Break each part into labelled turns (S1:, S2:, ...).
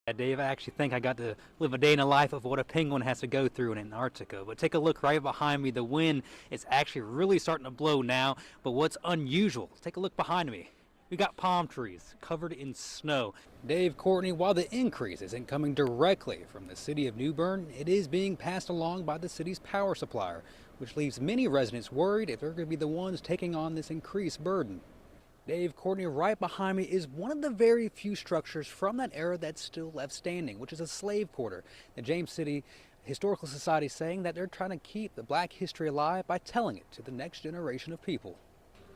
S1: Yeah, Dave, I actually think I got to live a day in the life of what a penguin has to go through in Antarctica. But take a look right behind me. The wind is actually really starting to blow now. But what's unusual, take a look behind me. We got palm trees covered in snow. Dave, Courtney, while the increase isn't coming directly from the city of New Bern, it is being passed along by the city's power supplier, which leaves many residents worried if they're going to be the ones taking on this increased burden. Dave, Courtney, right behind me is one of the very few structures from that era that's still left standing, which is a slave quarter. The James City Historical Society is saying that they're trying to keep the black history alive by telling it to the next generation of people.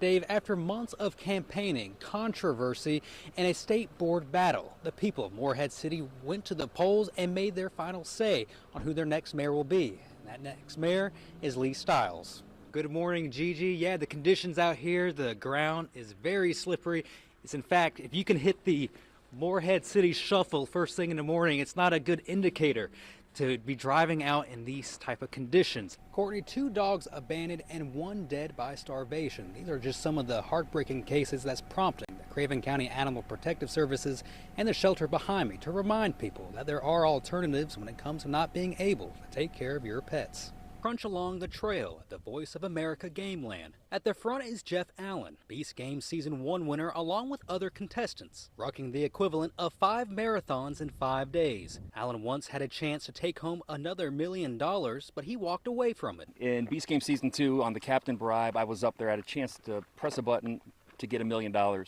S1: Dave, after months of campaigning, controversy, and a state board battle, the people of Morehead City went to the polls and made their final say on who their next mayor will be. And that next mayor is Lee Stiles. Good morning, Gigi. Yeah, the conditions out here, the ground is very slippery. It's in fact, if you can hit the Morehead City shuffle first thing in the morning, it's not a good indicator to be driving out in these type of conditions. Courtney, 2 dogs abandoned and 1 dead by starvation. These are just some of the heartbreaking cases that's prompting the Craven County Animal Protective Services and the shelter behind me to remind people that there are alternatives when it comes to not being able to take care of your pets. Crunch along the trail at the Voice of America Game Land. At the front is Jeff Allen, Beast Games Season 1 winner, along with other contestants, rocking the equivalent of 5 marathons in 5 days. Allen once had a chance to take home another $1 million, but he walked away from it.
S2: In Beast Games Season 2, on the Captain Bribe, I was up there, I had a chance to press a button to get $1 million. And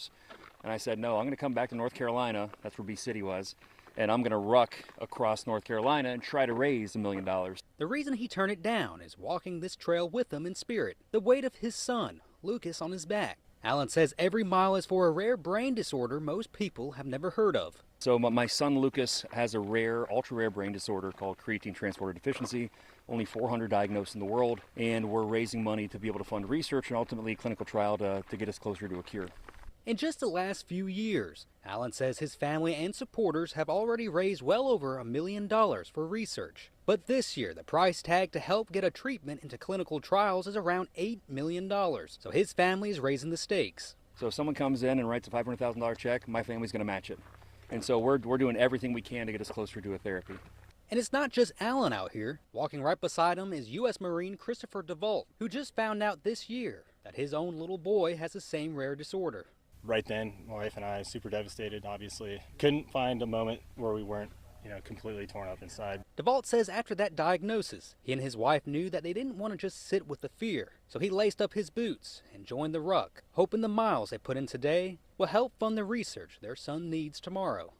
S2: I said, no, I'm going to come back to North Carolina, that's where Beast City was, and I'm going to ruck across North Carolina and try to raise $1 million.
S1: The reason he turned it down is walking this trail with him in spirit, the weight of his son, Lucas, on his back. Allen says every mile is for a rare brain disorder most people have never heard of.
S2: So my son Lucas has a rare, ultra-rare brain disorder called creatine transporter deficiency, only 400 diagnosed in the world, and we're raising money to be able to fund research and ultimately a clinical trial to get us closer to a cure.
S1: In just the last few years, Allen says his family and supporters have already raised well over $1 million for research. But this year, the price tag to help get a treatment into clinical trials is around $8 million. So his family is raising the stakes.
S2: So if someone comes in and writes a $500,000 check, my family's going to match it. And so we're doing everything we can to get us closer to a therapy.
S1: And it's not just Allen out here. Walking right beside him is U.S. Marine Christopher DeVault, who just found out this year that his own little boy has the same rare disorder.
S3: Right then, my wife and I, super devastated, obviously. Couldn't find a moment where we weren't, completely torn up inside.
S1: DeVault says after that diagnosis, he and his wife knew that they didn't want to just sit with the fear. So he laced up his boots and joined the ruck, hoping the miles they put in today will help fund the research their son needs tomorrow.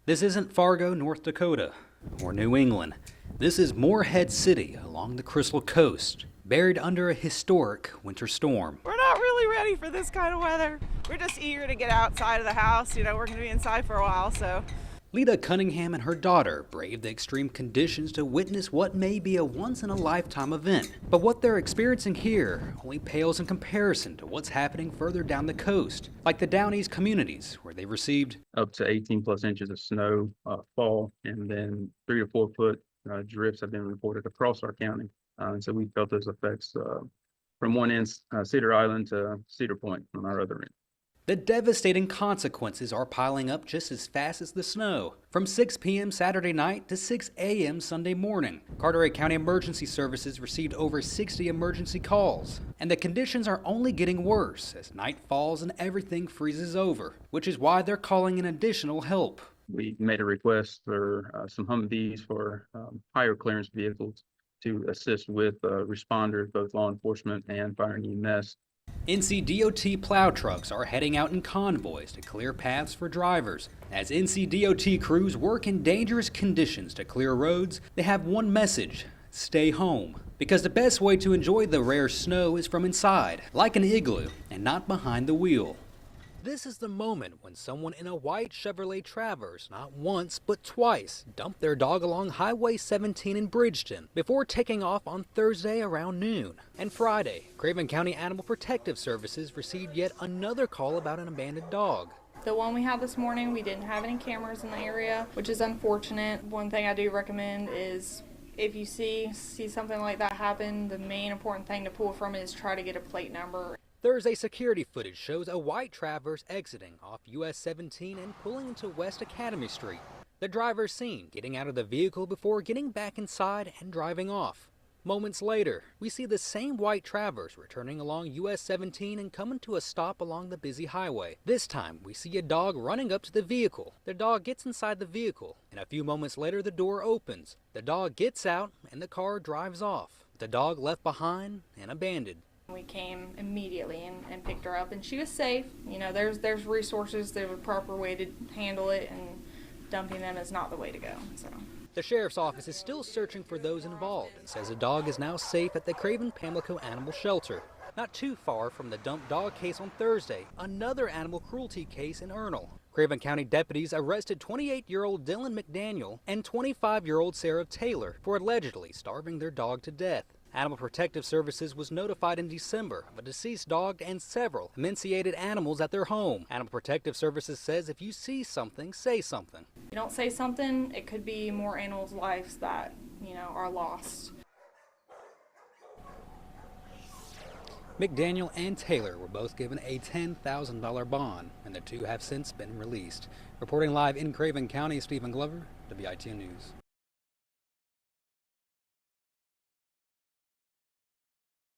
S1: This isn't Fargo, North Dakota, or New England. This is Morehead City along the Crystal Coast, buried under a historic winter storm.
S4: We're not really ready for this kind of weather. We're just eager to get outside of the house. We're going to be inside for a while, so.
S1: Lita Cunningham and her daughter braved the extreme conditions to witness what may be a once-in-a-lifetime event. But what they're experiencing here only pales in comparison to what's happening further down the coast, like the Down East communities, where they received
S5: up to 18 plus inches of snow fall, and then 3 to 4 foot drifts have been reported across our county. And so we felt those effects from one end, Cedar Island, to Cedar Point on our other end.
S1: The devastating consequences are piling up just as fast as the snow. From 6 p.m. Saturday night to 6 a.m. Sunday morning, Carteret County Emergency Services received over 60 emergency calls. And the conditions are only getting worse as night falls and everything freezes over, which is why they're calling in additional help.
S5: We made a request for some Humvees for higher clearance vehicles to assist with responders, both law enforcement and fire and EMS.
S1: NCDOT plow trucks are heading out in convoys to clear paths for drivers. As NCDOT crews work in dangerous conditions to clear roads, they have one message: stay home. Because the best way to enjoy the rare snow is from inside, like an igloo, and not behind the wheel. This is the moment when someone in a white Chevrolet Traverse not once but twice dumped their dog along Highway 17 in Bridgeton before taking off on Thursday around noon. And Friday, Craven County Animal Protective Services received yet another call about an abandoned dog.
S6: The one we had this morning, we didn't have any cameras in the area, which is unfortunate. One thing I do recommend is if you see something like that happen, the main important thing to pull from it is try to get a plate number.
S1: Thursday security footage shows a white Traverse exiting off US 17 and pulling into West Academy Street. The driver seen getting out of the vehicle before getting back inside and driving off. Moments later, we see the same white Traverse returning along US 17 and coming to a stop along the busy highway. This time, we see a dog running up to the vehicle. The dog gets inside the vehicle, and a few moments later, the door opens. The dog gets out, and the car drives off. The dog left behind and abandoned.
S6: We came immediately and picked her up, and she was safe. You know, there's resources, there's a proper way to handle it, and dumping them is not the way to go. So.
S1: The sheriff's office is still searching for those involved and says the dog is now safe at the Craven Pamlico Animal Shelter. Not too far from the dumped dog case on Thursday, another animal cruelty case in Ernle. Craven County deputies arrested 28-year-old Dylan McDaniel and 25-year-old Sarah Taylor for allegedly starving their dog to death. Animal Protective Services was notified in December of a deceased dog and several emaciated animals at their home. Animal Protective Services says if you see something, say something.
S6: You don't say something, it could be more animals' lives that, are lost.
S1: McDaniel and Taylor were both given a $10,000 bond, and the two have since been released. Reporting live in Craven County, Stephen Glover, WITN News.